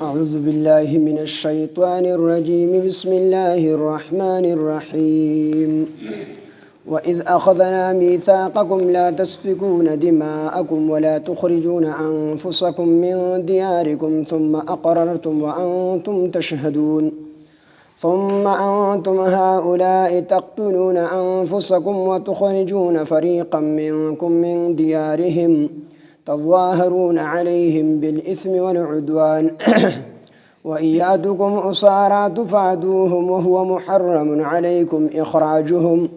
أعوذ بالله من الشيطان الرجيم بسم الله الرحمن الرحيم وإذ أخذنا ميثاقكم لا تسفكون دماءكم ولا تخرجون أنفسكم من دياركم ثم أقررتم وأنتم تشهدون ثم أنتم هؤلاء تقتلون أنفسكم وتخرجون فريقا منكم من ديارهم تظاهرون عليهم بالإثم والعدوان وإن يأتكم أسارى تفادوهم وهو محرم عليكم إخراجهم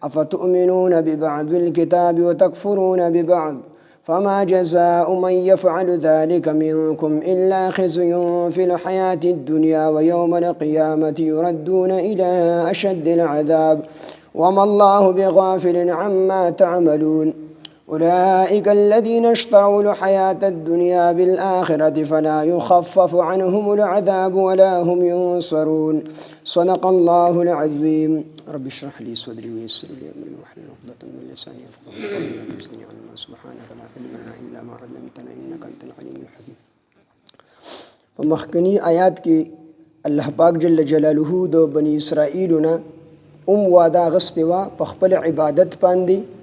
أفتؤمنون ببعض الكتاب وتكفرون ببعض فما جزاء من يفعل ذلك منكم إلا خزي في الحياة الدنيا ويوم القيامة يردون إلى أشد العذاب وما الله بغافل عما تعملون أولئك الذين اشتروا الحياة الدنيا بالآخرة فلا يخفف عنهم العذاب ولا هم ينصرون صدق الله العظيم رب اشرح لي صدري ويسر لي أمري واحلل عقدة من لساني يفقهوا قولي رب زدني علما سبحانك لا علم لنا إلا ما علمتنا إنك أنت العليم الحكيم. په مخکنی آیات کې الله پاک جل جلاله د بنی اسرائیلونه وعده غستې وه په خپل عبادت باندې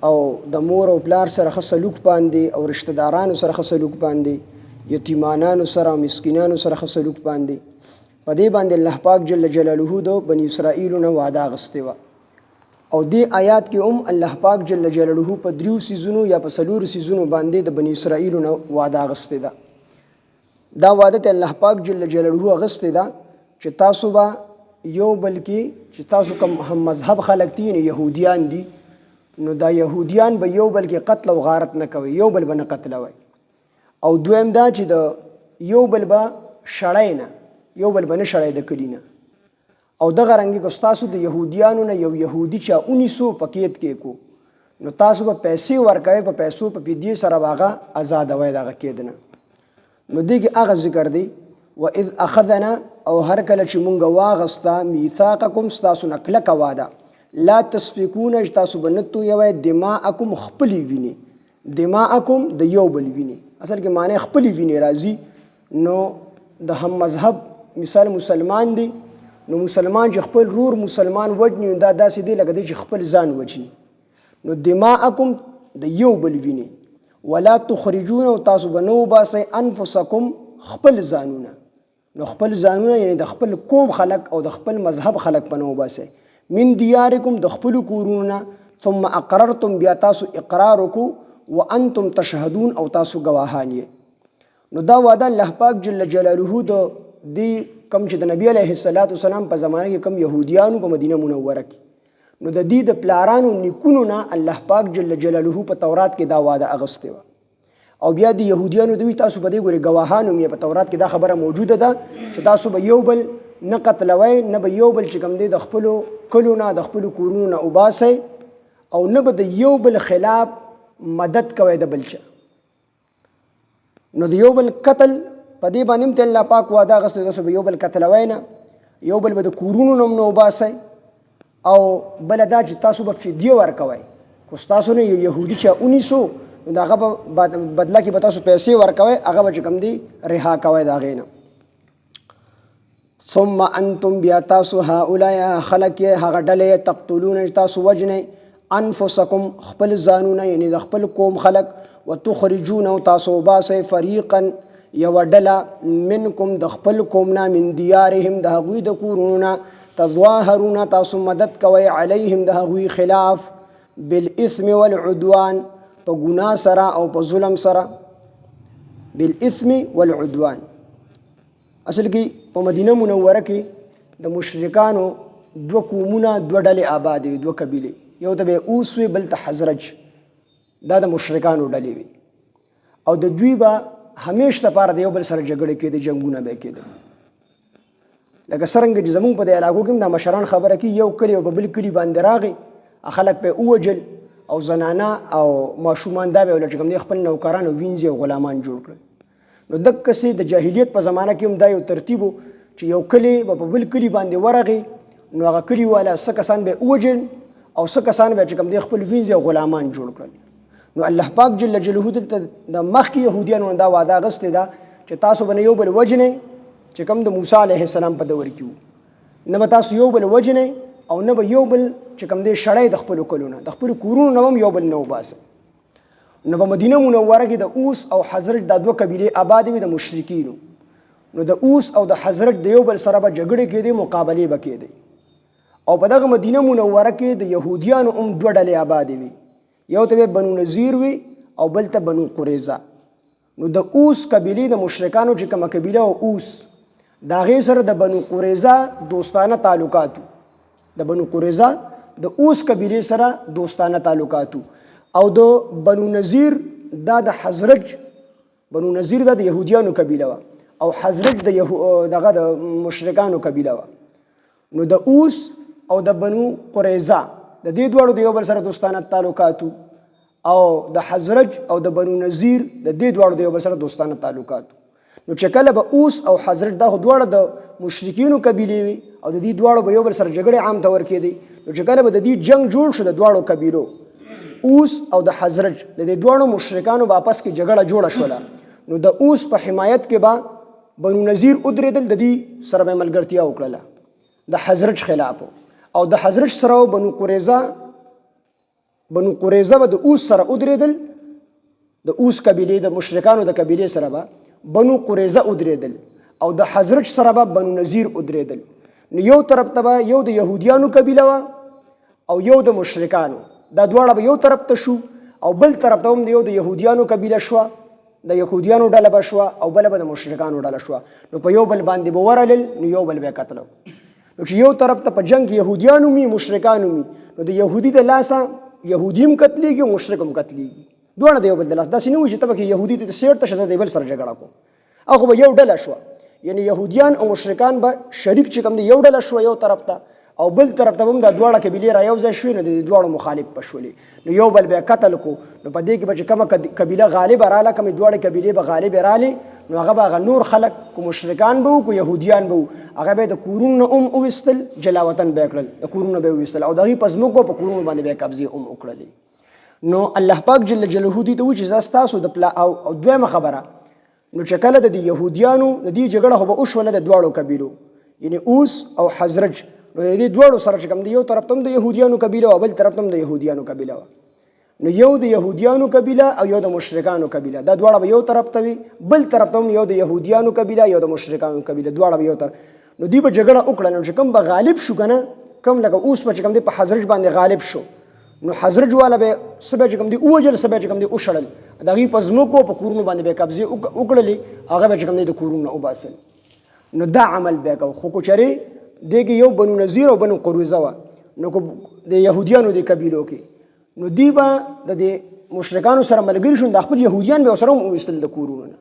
او د مور او پلار سره ښه سلوک باندې او رشتہ دارانو سره ښه سلوک باندې یتیمانانو سره مسکینانو سره ښه سلوک باندې په دې باندې الله پاک جل جلاله د بنی اسرائیلونه وعده غستې وه او دې آیات کې الله پاک جل جلاله په دریو سیزونو یا په څلورو سیزونو باندې د بنی اسرائیلونه وعده غستې ده. دا وعده ته الله پاک جل جلاله غستې ده چې تاسو به یو بل کې چې تاسو کوم هم مذهب خلک دي یهودیان دي نو دا یهودیان به یو بل کې قتل او غارت نه کوي، یو بل به نه قتلوي. او دویم دا چې د یو بل به شړی نه، یو بل به نه شړی د کلي نه. او دغه رنګې که ستاسو د یهودیانو نه یو یهودي چا اونیسو په قید کې کو نو تاسو به پیسې ورکوئ، په پیسو په فدیې سره به هغه ازادوئ د هغه قید نه. نو دې کې هغه ذکر دی وإذ أخذنا او هر کله چې مونږ واغسته میثاقکم ستاسو نه کلکه وعده لا تسفکون تاسو به نه تویوئ دماءکم خپلې وینې، دماءکم د یو بل وینې اصل کې معنی خپلې وینې راځي. نو د هم مذهب مثال مسلمان دی نو مسلمان چې خپل رور مسلمان وجني دا داسې دی لکه دی چې خپل ځان وجني. نو دماءکم د یو بل وینې ولا تخرجون او تاسو به نه وباسئ انفسکم خپل ځانونه، نو خپل ځانونه یعنی د خپل قوم خلک او د خپل مذهب خلک به نه وباسئ من دیارکم د خپل کورونه ثم اقررتم بیا تاسو اقرار وکړو وانتم تشهدون او تاسو گواهان یې. نو دا وعده الله پاک جل جلاله د دې کم چې د نبی علیه السلام په زمانه کې کم یهودیانو په مدینه منوره کې نو د دې د پلارانو نیکونو نه الله پاک جل جلاله په تورات کې دا وعده اغستې وه. او بیا د یهودیانو دوی تاسو په دې ګورې گواهان هم په تورات کې دا خبره موجوده ده چې تاسو به یو بل نه قتلوئ، نه به یو بل چې کوم دی د خپلو کلو نه د خپلو کورونو نه وباسئ او نه به د یو بل خلاف مدد کوئ د بل چا. نو د یو بل قتل په دې باندې هم ته الله پاک وعده اغستې تاسو به یو بل قتلوئ نه، یو بل به د کورونو نه هم نه وباسئ او بله دا چې تاسو به فدیه ورکوئ. که ستاسو نه یو یهودي چا ونیسو نو د هغه په بدله کې به تاسو پیسې ورکوئ، هغه به چې کوم دی رها کوئ د هغې نه. ثم انتم بیا تاسو هؤلاء خلق هغه ډلې تقتلون تاسو وجنئ انفسکم خپل ځانونه یعنی د خپل قوم خلق وتخرجون او تاسو وباسئ فریقا یو ډله منکم د خپل قوم نه من دیارهم د هغوی د کورونه تظاهرون تاسو مدد کوئ علیهم د هغوی خلاف بالاثم والعدوان په ګناه سره او په ظلم سره. بالاثم والعدوان اصل کې په مدینه منوره کې د مشرکانو دوه قومونه دوه ډلې آباد وي، دوه قبیلې، یو ته به اوس وي بل ته حزرج، دا د مشرکانو ډلې وي او د دوی به همیشه لپاره د یو بل سره جګړې کېدې، جنګونه به کېدل. لکه څرنګه چې زمونږ په دې علاقو کې هم دا مشران خبره کوي یو کلي او په بل کلي باندې راغی خلک پې ووجل او زنانه او ماشومان دا به چې کوم دی خپل نوکران او وینځي او غلامان جوړ کړل. نو دقسې د جاهلیت په زمانه کې هم دا یو ترتیب و چې یو کلی به په بل کلي باندې ورغی نو هغه کلي والا څه کسان به ووجل او څه کسان به چې کوم دی خپل وینځي او غلامان جوړ کړل. نو الله پاک جل جلاله دلته د مخکې یهودیانو دا وعده غستې ده چې تاسو به یو بل وجنئ چې کوم د موسی علیه السلام په دور کې وو، نه به تاسو یو بل وجنئ او نه به یو بل چې کوم دی شړی د خپلو کلو نه، د خپلو کورونو نه هم یو بل نه وباسئ. نو په مدینه منوره کې د اوس او حضرت دا دوه قبیلې آبادې وي د مشرکینو. نو د اوس او د حضرت د یو بل سره به جګړې کېدې، مقابلې به کېدې. او په دغه مدینه منوره کې د یهودیانو هم دوه ډلې آبادې وي، یو ته بنو نذیر وي او بل ته بنو قریظه. نو د اوس قبیلې د مشرکانو چې کومه قبیله او اوس د هغې سره د بنو قریظه دوستانه تعلقاتو، د بنو قریظه د اوس قبیلې سره دوستانه تعلقاتو. او د بنو نذیر دا د حضرت، بنو نذیر دا د یهودیانو قبیله وه او حضرت دغه د مشرکانو قبیله وه. نو د اوس او د بنو قریظه د دې دواړو د یو بل سره دوستانه تعلقاتو، او د حضرت او د بنو نذیر د دې دواړو د یو بل سره دوستانه تعلقاتو. نو چې کله به اوس او حضرت دا دواړه د مشرکینو قبیلې وي او د دې دواړو به یو بل سره جګړې عام طور کېدې، نو چې کله به د دې جنگ جوړ شو د دواړو قبیلو اوس او د حضرت د دې دواړو مشرکانو په آپس کې جګړه جوړه شوله، نو د اوس په حمایت کې به بنو نذیر ودرېدل، د دې سره به ملګرتیا وکړله د حضرت خلاف، او د حضرت سره بنو قریظه به د اوس سره ودرېدل، د اوس قبیلې د مشرکانو د قبیلې سره به بنو قریظه ودرېدل او د حضرت سره به بنو نذیر ودرېدل. نو یو طرف ته به یو د یهودیانو قبیله وه او یو د مشرکانو، دا دواړه به یو طرف ته شو، او بل طرف ته هم یو د یهودیانو قبیله شوه، د یهودیانو ډله به شوه او بله به د مشرکانو ډله شوه. نو په یو بل باندې به ورلل، نو یو بل به یې قتلو. نو چې یو طرف ته په جنگ کې یهودیان وي مشرکان وي، نو د یهودي د لاسه یهودي هم قتلېږي او مشرک هم قتلېږي، دواړه د یو بل د لاسه. داسې نه وي چې ته پکې یهودي ته سیټ ته شه د بل سره جګړه کوم، هغه به یو ډله شوه، یعنی یهودیان او مشرکان به شریک چې کوم دی یو ډله شوه یو طرف ته، او بل طرف ته هم دا دواړه قبیلې را یو ځای شوې، نو د دواړو مخالف به شولې، نو یو بل به یې قتل کو. نو په دې کې به چې کومه قبیله غالبه راله، کومې دواړې قبیلې به غالبې رالې، نو هغه به هغه نور خلک کو مشرکان به وو کو یهودیان به وو، هغه به د کورونو نه هم وویستل، جلا وطن به یې کړل، د کورونو به یې وویستل او د هغې په ځمکو په کورونو باندې به یې قبضې هم وکړلې. نو الله پاک جل جلاله دې ته وایي چې زه ستاسو د پلا او دویمه خبره، نو چې کله د یهودیانو د دې جګړه خو به وشوله د دواړو قبیلو، یعنی اوس او حضرت، نو د دې دواړو سره چې کوم دی یو طرف ته هم د یهودیانو قبیله او بل طرف ته هم د یهودیانو قبیله وه. نو یو د یهودیانو قبیله او یو د مشرکانو قبیله، دا دواړه به یو طرف ته وي، بل طرف ته هم یو د یهودیانو قبیله یو د مشرکانو قبیله، دواړه به یو طرف. نو دوی به جګړه وکړه، نو چې کوم به غالب شو که نه، کوم لکه اوس به چې کوم دی په حضرت باندې غالب شو، نو حضرت والا به څه به چې کوم دی ووجل، څه به چې کوم دی وشړل، د هغې په ځمکو په کورونو باندې به یې قبضې وکړلې، هغه به چې کوم دی د کورونو نه وباسل. نو دا عمل به یې کوو. خو که چېرې دې کې یو بنو نذیر او بنو قریظه وه، نو که د یهودیانو د قبیلو کې، نو دوی به د دې مشرکانو سره ملګري شو، د خپل یهودیان به ورسره هم وویستل د کورونو نه.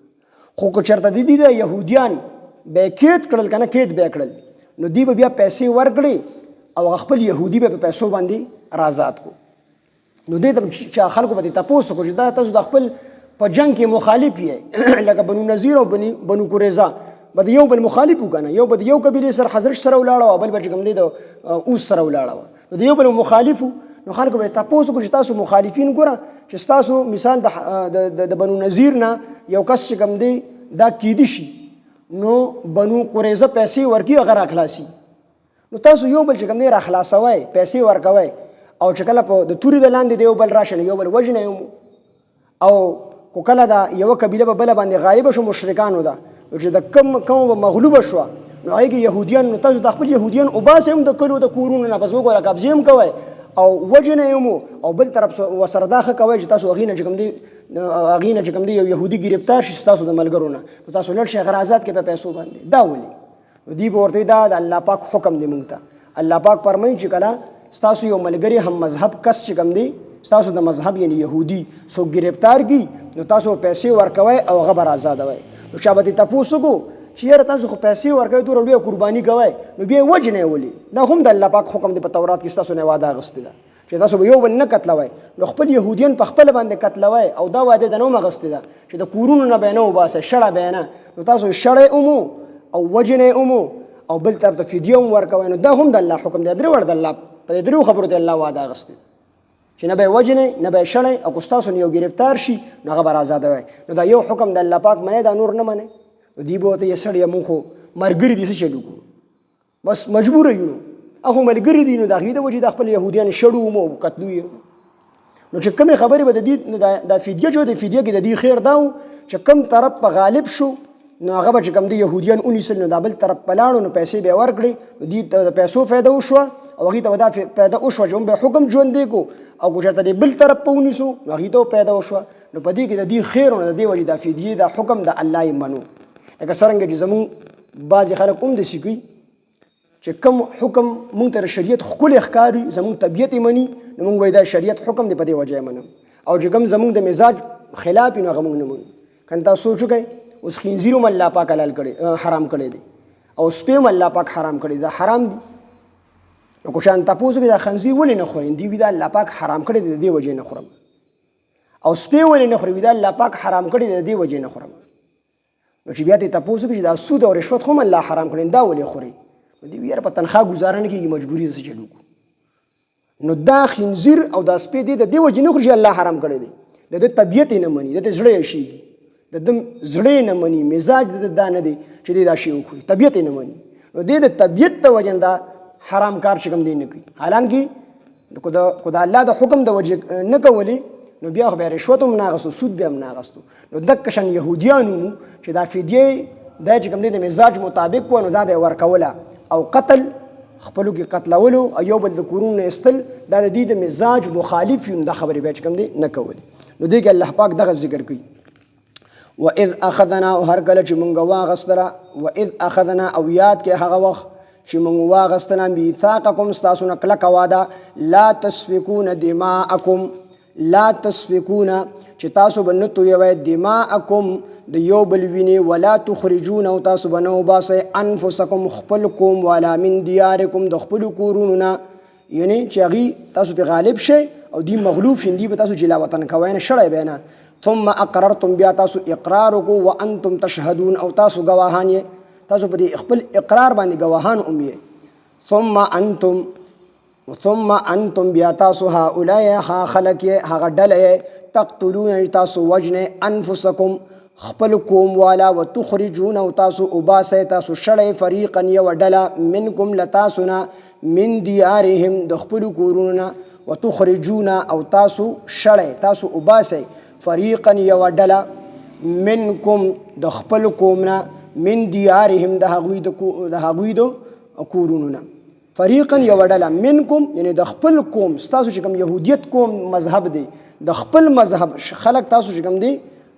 خو که چېرته د دې د یهودیان به یې قید کړل که نه، قید به یې کړل، نو دوی به بیا پیسې ورکړې او خپل یهودي به په پیسو باندې رازاد کو. نو دې ته چې خلکو به تپوس وکړو چې دا تاسو د خپل په جنګ کې مخالف یې، لکه بنو نذیر او بنو قریظه به د یو بل مخالف وو که نه، یو به د یو قبیلې سره حضرت سره ولاړه وه، بل به چې کوم دی د اوس سره ولاړه وه، نو د یو بل مخالف وو. نو خلکو به یې تپوس وکړو چې تاسو مخالفین ګوره چې ستاسو مثال د بنو نذیر نه یو کس چې کوم دی دا کیدی شي، نو بنو قریظه پیسې ورکړي هغه راخلاصي، نو تاسو یو بل چې کوم دی راخلاصوئ، پیسې ورکوئ، او چې کله په د تورې د لاندې د یو بل راشه نو یو بل وژنئ، او کو کله دا یوه قبیله به بله باندې غالبه شو مشرکانو ده، نو چې د کومه به مغلوبه شوه، نو هغې کې یهودیان، نو تاسو د خپل یهودیان وباسئ هم د کلیو د کورونو نه، په ځمکو را قبضې هم کوئ او وژنئ هم، او بل طرف ورسره دا ښه کوئ چې تاسو هغې نه چې کوم دی هغې نه چې کوم دی یو یهودي ګرفتار شي ستاسو د ملګرو نه، نو تاسو لړ شئ هغه آزاد کړئ په پیسو باندې. دا ولې؟ نو دوی به ورته دا د الله پاک حکم دی موږ ته. الله پاک فرمایي چې کله ستاسو یو ملګری هم مذهب کس چې کوم دی ستاسو د مذهب یعنی یهودي څوک ګرفتار کړي، نو تاسو پیسې ورکوئ او هغه به آزادوئ. نو چا به دې تپوس وکړو چې یاره تاسو خو پیسې ورکوئ، دومره لویه قرباني کوئ، نو بیا یې وژنئ ولې؟ دا هم د الله پاک حکم دی، په تورات کې ستاسو نه وعده اخیستې ده چې تاسو به یو بل نه قتلوئ، نو خپل یهودیان په خپله باندې قتلوئ، او دا وعده د نه هم اخیستې ده چې د کورونو نه به یې نه وباسئ، شړه به یې نه، نو تاسو شړئ هم او وژنئ هم او بل طرف ته فدیه هم ورکوئ. نو دا هم د الله حکم دی. درې وړ د الله په دې درېو خبرو ته الله وعده اخیستې چې نه به یې وژنئ، نه به یې شړئ، او که ستاسو نه یو ګرفتار شي نو هغه به آزادوئ. نو دا یو حکم د الله پاک منئ، دا نور نه منئ. دی به ورته سړی مونږ خو مرګري دي څه چلو کو بس مجبور یو هغه ملګري دي نو د هغې د وجې د خپل یهودیان شړو مو قتلو یې نو چې کومې خبرې به د دې د فدیه جو د فدیه کې د دې خیر دا و چې کوم طرف په غالب شو نو هغه به چې کوم د یهودیان ونیسل نو دا بل طرف په لاړو نو پیسې به یې ورکړې نو دې ته د پیسو فایده وشوه او هغې ته به دا پیدا وشوه چې موږ به حکم ژوندی کړو او که چېرته د بل طرف په ونیسو نو هغې ته پیدا وشوه نو په دې کې د دې خیر نو د دې وجې دا فدیې دا حکم د الله یې منو لکه څرنګه چې زموږ بعضې خلک هم داسې کوي چې کوم حکم مونږ ته شریعت ښکلی ښکاري زموږ طبیعت یې مني نو مونږ وایي دا شریعت حکم دی په دې وجه یې منم او چې کوم زموږ د مزاج خلاف وي نو هغه مونږ نه منو که تاسو سوچ وکئ اوس خنزیر هم الله پاک حلال کړی حرام کړی دی او سپی هم الله پاک حرام کړی دا حرام دي نو که چا تپوس وکړي دا خنزیر ولې نه خوري دوی وي دا الله پاک حرام کړی دی د دې وجې نه خورم او سپی ولې نه خوري وي دا الله پاک حرام کړی دی د دې وجې نه خورم نو چې بیا ته تپوس وکړي چې دا سود او رشوت خو هم الله حرام کړی دا ولې خوري دی ویره په تنخواه گزاره نه کېږي مجبوري ده څه چلو کو نو دا خنزیر او دا سپی دی د دې وجې نه خوري چې الله حرام کړی دی د ده طبیعت یې نه مني د ده زړه یې شېږي د ده زړه یې نه مني مزاج د ده دا نه دی چې دی دا شی وخوري طبیعت یې نه مني نو دی د طبیعت د وجې نه دا حرام کار چې کوم دی نه کوي حالانکې که د الله د حکم د وجې نه کولی نو بیا خو بیا رشوت هم نه اخېستو سود بیا هم نه اخېستو نو دقه شان یهودیان وو چې دا فدیې دا چې کوم دی د مزاج مطابق وه نو دا به یې ورکوله او قتل خپلو کې قتلولو او یو بل د کورونو نه ایستل دا د دې د مزاج مخالف وي نو دا خبرې بیا چې کوم دی نه کولې نو دې کې الله پاک دغه ذکر کوي وإذ أخذنا او هر کله چې مونږ واغستله وإذ أخذنا او یاد کې هغه وخت چې مونږ واغستله میثاقکم ستاسو نه کلکه واده لا تسفکون دماءکم لا تسفکون چې تاسو به نه تویوئ دماءکم د یو بل وینې ولا تخرجون او تاسو به نه وباسئ انفسکم خپل قوم والا من دیارکم د خپلو کورونو نه یعنې چې هغې تاسو پې غالب شئ او دی مغلوب شي دی به تاسو جلا وطن کوئ نه شړی به نه ثم اقررتم بیا تاسو اقرار وکړو وانتم تشهدون او تاسو ګواهان یې تاسو په دې خپل اقرار باندې ګواهان هم یې ثم انتم بیا تاسو هؤلاء ها خلق یې هغه ډله یې تقتلون تاسو وجنئ انفسکم خپل قوم والا وتخرجون او تاسو وباسئ تاسو شړئ فریقا یوه ډله منکم له تاسو نه من دیارهم د خپلو کورونو نه وتخرجون او تاسو شړئ تاسو وباسئ فریقا یوه ډله منکم د خپل قوم نه من دیارهم د هغوی د کورونو نه فریقا یوه ډله منکم یعنی د خپل قوم ستاسو چې کوم یهودیت قوم مذهب دی د خپل مذهب خلک تاسو چې کوم دی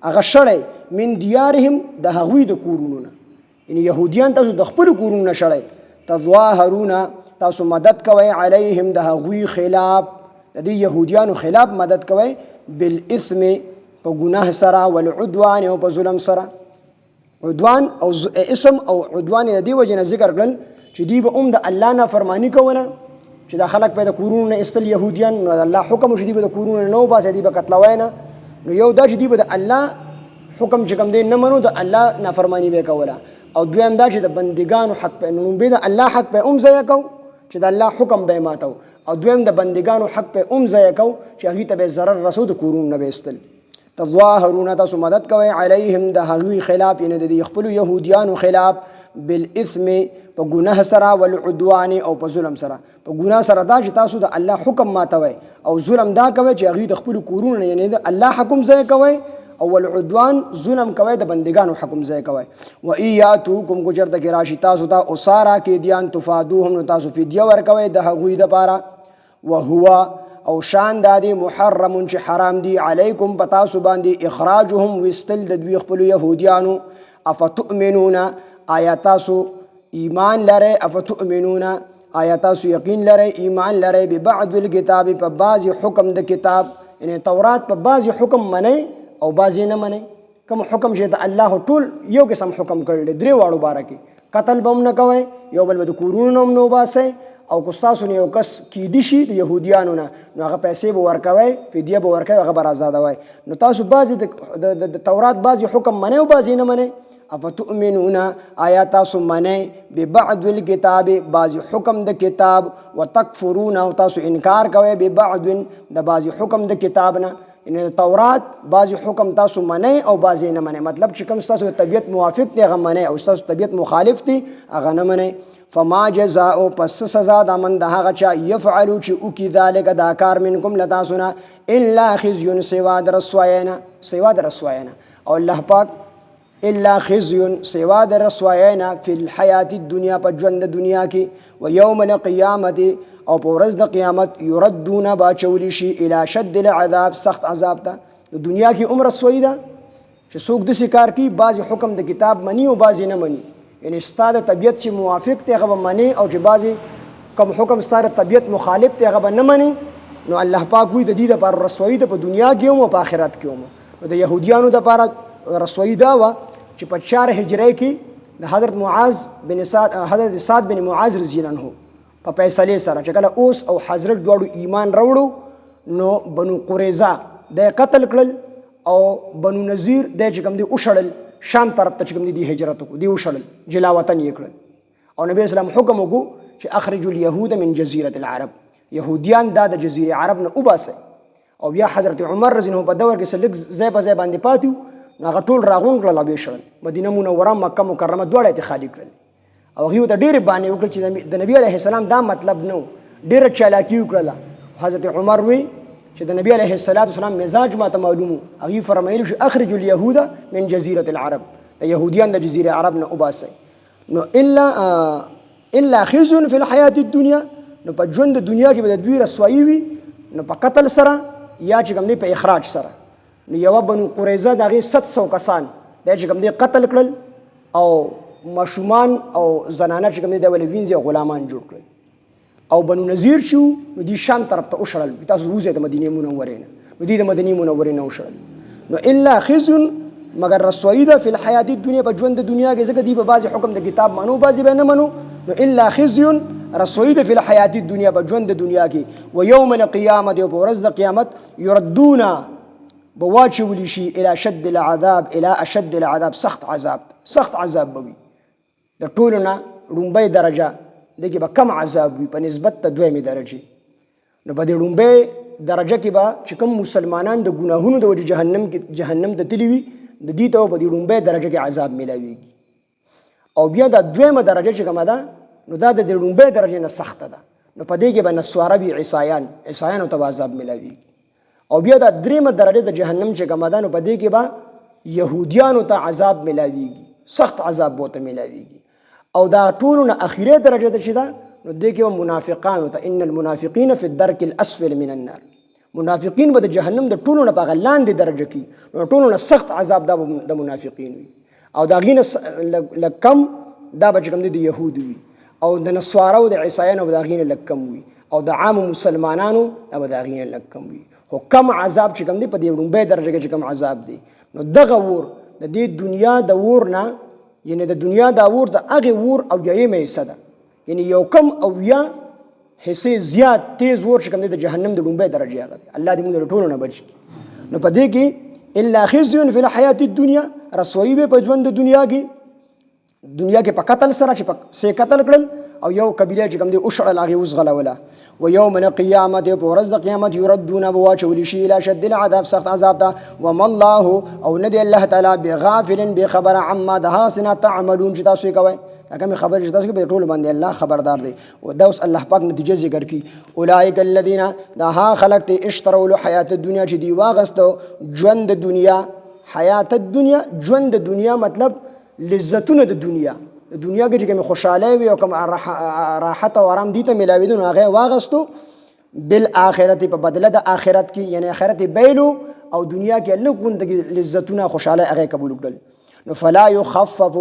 هغه شړئ من دیارهم د هغوی د کورونو نه یعنی یهودیان تاسو د خپلو کورونو نه شړئ تظاهرون تاسو مدد کوئ علیهم د هغوی خلاف د دې یهودیانو خلاف مدد کوئ بالاثم په ګناه سره والعدوان او په ظلم سره عدوان او اسم او عدوان د دې وجې نه ذکر کړل چې دوی به هم د الله نافرماني کوله چې دا خلک به د کورونو نه ایستل یهودیان نو د الله حکم چې دوی به د کورونو نه وباسي دوی به قتلوی نه نو یو دا چې دوی به د الله حکم چې کوم دی نه منو د الله نافرماني به یې کوله او دویم دا چې د بندګانو حق په نومبې د الله حق په هم ضایع کو چې د الله حکم به یې ماتو او دویم د بندګانو حق په هم ضایع کو چې هغې ته به ضرر رسو د کورونو نه به ایستل تظاهرون تاسو مدد کوئ علیهم د هغوی خلاف یعنې د دې خپلو یهودیانو خلاف بالاثم په ګناه سره والعدوان او په ظلم سره په ګناه سره دا چې تاسو د الله حکم ماتوئ او ظلم دا کوئ چې هغوی د خپلو کورونو نه یعنې د الله حکم ضایع کوئ او والعدوان ظلم کوئ د بندګانو حکم ضایع کوئ و ان یاتوکم کو چېرته کې راشي تاسو ته اسارا قیدیان تفادوهم نو تاسو فدیه ورکوئ د هغوی دپاره وهو او شان دادی محرم چې حرام دی علیکم پتاسو باندې اخراجهم وستل د دوی خپلو یهودیانو افتؤمنون آیا تاسو ایمان لرئ افتؤمنون آیا تاسو یقین لرئ ایمان لرئ ببعض الکتاب په بعضې حکم د کتاب یعنی تورات په بعضې حکم منئ او بعضې نه منئ کوم حکم چې د الله ټول یو قسم حکم کړی درې واړو باره کې قتل به هم نه کوئ یو بل به د کورونو نه هم نه وباسئ او که ستاسو نه یو کس کیدی شي د یهودیانو نه نو هغه پیسې به ورکوئ فدیه به ورکوئ هغه به رازادوئ نو تاسو بعضې د تورات بعضې حکم منئ او بعضې نه منئ افتؤمنون آیا تاسو منئ ببعض الکتاب بعضې حکم د کتاب وتکفرون او تاسو انکار کوئ ببعض د بعضې حکم د کتاب نه ان تورات بعضی حکم تاسو منئ او بعضی نه منئ، مطلب چې کوم تاسو طبیعت موافق دی هغه منئ او تاسو طبیعت مخالف دی هغه نه منئ. فما جزاء پس سزا د من د هغه چا یفعلوا چې وکي ذلک دا کار منکم لتاسونا الا خزي سوا د رسواینا، سوا د رسواینا. او الله پاک الا خزي سوا د رسواینا فی الحیات الدنیا په ژوند د دنیا کې، و یوم القیامت او په ورځ د قیامت یردون باچولی شي الی شد العذاب سخت عذاب ته. د دنیا کې عمر رسوایی ده چې څوک داسې کار کوي بعضې حکم د کتاب مني او بعضې نه مني، یعنی ستا د طبیعت چې موافق دی هغه به مني او چې بعضې کوم حکم ستا د طبیعت مخالف دی هغه به نه مني. نو الله پاک وایي د دې دپاره رسوایی ده په دنیا کې هم او په آخرت کې هم. نو د یهودیانو دپاره رسوایی دا وه چې په 4 هجرۍ کې د حضرت سعد بن معاذ رضی الله عنه په فیصلې سره چې کله اوس او حضرت دواړو ایمان راوړو نو بنو قریظه د قتل کړل او بنو نذیر د چې کوم دی وشړل شام طرف ته چې کوم دی هجرت وکړو دی وشړل جلا وطن یې کړل. او نبی اسلام حکم وکړو چې اخرجوا اليهود من جزيره العرب، يهوديان دا د جزيره عرب نه وباسه. او بیا حضرت عمر رضی الله عنه په دور کې سلګ ځای په ځای باندې پاتیو، هغه ټول راغون کړل او به شړل مدینه منوره مکه مکرمه دواړه ته خالی کړل. او هغه ته ډېر باندې وکړل چې د نبی عليه السلام دا مطلب نو ډېر چالاکی وکړه. حضرت عمر وی چې د نبی عليه السلام مزاج ما ته معلومو، هغه فرمایلی چې اخرج اليهود من جزيره العرب، د يهوديان د جزيره عرب نه وباسي. نو الا خزي في الحياه الدنيا، نو په ژوند د دنیا کې به د دوی رسوایی وي، نو په قتل سره یا چې کوم دی په اخراج سره. نو یو بنو قریظه دغه 700 کسان د چې کوم دی قتل کړل او ماشومان او زنانه چې کوم دی د ولوینځي غلامان جوړ کړل. او بنو نذیر شو نو دی شام طرف ته وشړل، تاسو وځئ د مدینه منورې نه، نو دی د مدینه منورې نه وشړل. نو الا خزي مگر رسوایی ده فی الحیات الدنیا په ژوند د دنیا کې، ځکه دی په بعضې حکم د کتاب منو بعضې به نه منو. نو الا خزي رسوایی ده فی الحیات الدنیا په ژوند د دنیا کې، و یوم القیامت او په ورځ د قیامت یردون به واچولی شي الی شد العذاب، الی اشد العذاب سخت عذاب، سخت عذاب به وي. د ټولو نه لومبۍ درجه دغې به کم عذاب وي په نسبت د دویمې درجې. نو په دې لومبۍ درجه کې به چې کوم مسلمانان د ګناهونو د وجې جهنم ته تللي وي د دې ته په دې لومبۍ درجه کې عذاب میلاویږي. او بیا د دویمه درجه چې کومه ده نو دا د لومبۍ درجې نه سخته ده. نو په دې کې به نسواره وي، عیسایانو ته به عذاب میلاویږي. او بیا د دریمه درجه د جهنم چې کومه ده نو په دې کې به یهودیانو ته عذاب میلاویږي، سخت عذاب به ورته میلاویږي. او دا ټولو نه اخیری درجه ده چې ده نو دې کې به منافقانو ته ان المنافقین فی الدرک الاسفل من النار، منافقین به د جهنم د ټولو نه په هغه لاندې درجه کې، نو ټولو نه سخت عذاب دا د منافقین وي. او د هغې نه لږ کم دا به چې کوم دی د یهودو وي، او د نسوارو د عیسایانو به د هغې نه لږ کم وي، او د عامو مسلمانانو دا به د هغې نه لږ کم وي. خو کم عذاب چې کوم دی په دې لومبۍ درجه کې چې کوم عذاب دی نو دغه اور د دې دنیا د اور نه، یعنی د دنیا د اور د هغې اور اویایمه حصه ده، یعنی یو کم اویا حصې زیات تیز اور چې کوم دی د جهنم د لومبۍ درجې هغه دی. الله دې موږ د ټولو نه بچ کړي. نو په دې کې الا خزي فی الحیات الدنیا رسوایی به په ژوند د دنیا کې په قتل سره چې په قتل کړل او یو قبیله چې کوم دی وشړل هغې وزغلوله. و یوم القیامت په ورځ د قیامت یردون به واچولی شي الی شد العذاب سخت عذاب ته. وما الله او نه دی الله تعالی بغافل بخبر عما د هغه څه نه تعملون چې تاسو یې کوئ. هغه خبرې چې تاسو کوئ په ټولو باندې الله خبردار دی. او دا اوس الله پاک نتیجه ذکر کړي. اولئک الذین دا هغه خلک دی اشتروا الحیات الدنیا چې دی واغستو ژوند د دنیا، حیات الدنیا ژوند د دنیا مطلب لذتونه د دنیا، د دنیا کې چې کوم خوشحالی وي او کوم راحت او آرام دي ته میلاوېدو نو هغه یې واغستو بالآخرت په بدله د آخرت کې، یعنی آخرت بیلو او دنیا کې لږ غوندې لذتونه خوشحالی هغه یې قبول کړل. نو فلا یخفف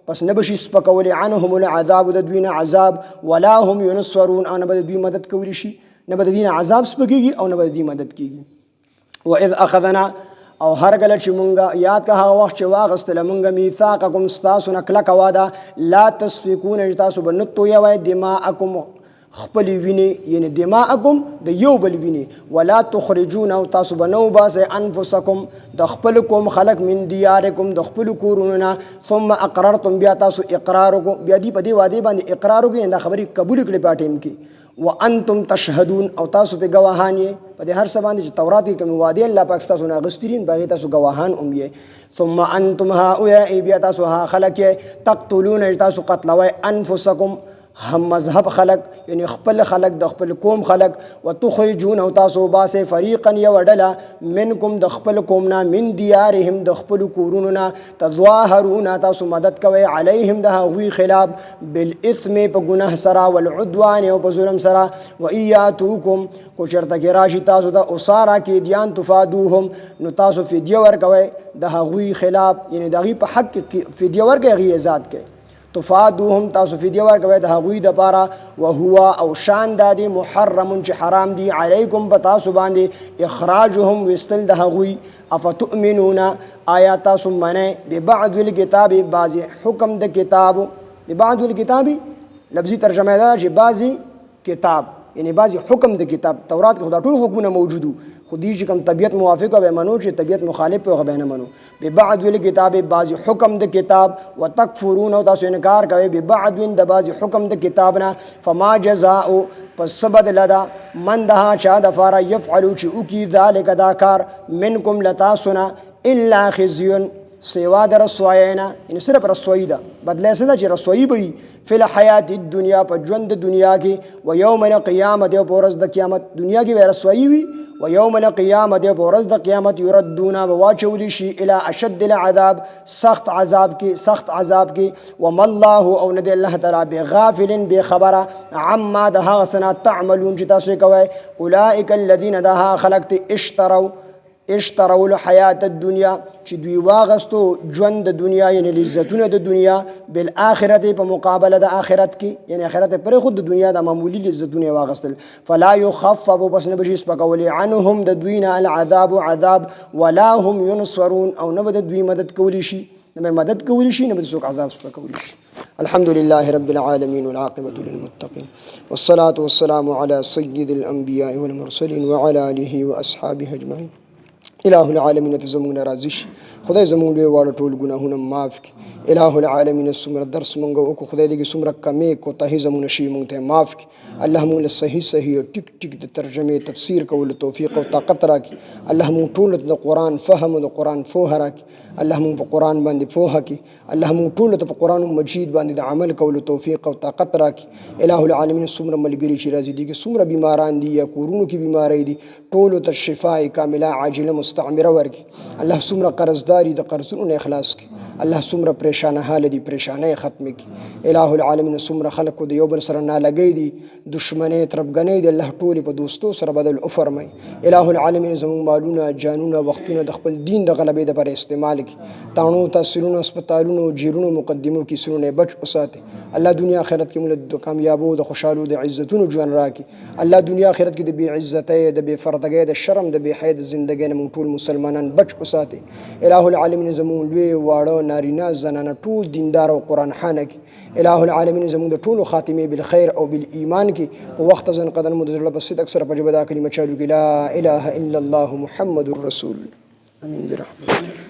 پس نه بشي سپکولی عنهم العذاب د دوی نه عذاب، ولا هم ینصرون او نه به د دوی مدد کولی شي، نه به د دوی نه عذاب سپکېږي او نه به د دوی مدد کېږي. واذ اخذنا او هر کله چې مونږه یاد که هغه وخت چې واغستله مونږه میثاقکم ستاسو نه کلکه واده، لا تسفکون چې تاسو به نه تویوئ دماءکم خپلې وینې، یعنی دماءکم د یو بل وینې، ولا تخرجون او تاسو به نه وباسئ انفسکم د خپل کوم خلق من دیارکم د خپلو کورونو نه، ثم اقررتم بیا تاسو اقرار وکړو، بیا دې په دې وعدې باندې اقرار وکړو، دا خبرې قبول کړې په ټیم کې. وانتم تشهدون او تاسو په گواهان یې په دې هر څه باندې چې تورات کې کوم وعده الله پاک تاسو نه غسترین باغی تاسو گواهان هم یې ثم انتم هؤلاء بیا تاسو ها خلق تقتلون تاسو قتلوي انفسکم هم مذهب خلق یعنی خپل خلق د خپل قوم خلق وتخرجون او تاسو باسه فریقا یوډلا منکم د خپل قومنا من دیارهم د خپل کورونو تظاهرون تاسو مدد کوي علیهم د هغوی خلاف بالاثم په ګناه سرا والعدوان او په ظلم سرا وایاتوکم کو چرته کې راشي تاسو د اسارا کې دیان تفادوهم نو تاسو فدیه ورکوي د هغوی خلاف یعنی دغه په حق کې فدیه ورکوي غي ذات کې تفادوهم تاسو فدیه ورکوي د هغوی د پاره وهو او شان دادي محرم چې حرام دي علیکم بتاسو باندې اخراجهم وستل د هغوی افتؤمنون آیات تاسو منه ببعض الكتاب بعض حکم د کتاب ببعض الكتاب لفظي ترجمه ده چې بعضی کتاب یعنی بعضی حکم د کتاب تورات کې خدا ټول حکمونه موجودو خودی چې کوم طبيعت موافقه به منو چې طبيعت مخالف به غبنه منو ببعض الكتاب بعضی حکم د کتاب وتکفرون او تاسو انکار کوي ببعض د بعضی حکم د کتابنا فما جزاء پس بدل لدا من ده چا د فار يفعل چې او کی ذالک دا کار منکم لتاسنا الا خزي سوا در رسواینا ان صرف رسوایی ده بدله څه چې رسوایی به فی الحیات الدنیا په ژوند د دنیا کې و یوم القیامت او ورځ د قیامت دنیا کې به رسوایی وي و یوم القیامت او ورځ د قیامت یردون بواچول شي الی اشد العذاب سخت عذاب کې وما الله او ند الله تعالی بغافل بخبر عما ده سنا تعملون چې تاسو کوي اولئک الذین ده خلقت اشتروا الحیات الدنیا چې دوی واغستو ژوند د دنیا یعنی لذتونه د دنیا بالآخرت په مقابله د آخرت کې یعنی آخرت پر خود د دنیا د معمولی لذتونه واغستل فلا يخفف بس نه بشي سپکول عنهم د دوی نه العذاب عذاب ولا هم ينصرون او نه د دوی مدد کولی شي نه مدد کولی شي نه د څوک عذاب سپکول شي الحمد لله رب العالمين والعاقبة للمتقين والصلاة والسلام على سيد الأنبياء والمرسلين وعلى آله وأصحابه أجمعين الہ العالمین ته زموږ نه راضي شي خدای زموږ لوی واړه ټول ګناهونه معاف کړي الہ العالمین څومره درس مونږ وکړو خدای دې څومره کمې کوتاهي زموږ شي مونږ ته معاف کړي الله مونږ له صحیح ټیک ټیک د ترجمه تفسیر کولو توفیق او طاقت راکړي الله مونږ ټول د قرآن فهم او د قرآن فوه راکړي الله مونږ په قرآن باندې پوهه کړي الله مونږ ټول ته په قرآن مجید باندې د عمل کولو توفیق او طاقت راکړي الہ العالمین څومره ملګری چې راځي دي څومره بیماران دي یا کورونو کې بیماری دي ټول ته شفای کامله عاجله مستعمره ورکي الله څومره قرضداري د قرضونو نه اخلاص کړي الله څومره پریشانه حال دي پریشانه ختم کړي الہ العالمین څومره خلق د یو بل سره نه لګي دي دشمنه تربګنې دي الله ټول په دوستو سره بدل او فرمای الہ العالمین زموږ مالونه جانونه وختونه د خپل دین د غلبې لپاره استعمال کړي تانو تاسرونو هسپتالونو جیرونو مقدمو کې سرونه بچ اوساته الله دنیا آخرت کې موږ د کامیابو د خوشالو د عزتونو ژوند راکړي الله دنیا آخرت کې د بی عزتۍ د بی فردګۍ د شرم د بی حیا د ژوندۍ نه موږ ټول مسلمانان بچ اوساته الہ العالمین زموږ لوی واړه نارینه زنانه ټول دیندار او قرآن خانه کې الہ العالمین زموږ د ټولو خاتمه بالخير او بالایمان کې په وخت ځن قدم مو د زړه په صدق سره په جبدا کلمه چالو کې لا اله الا الله محمد رسول امين برحمته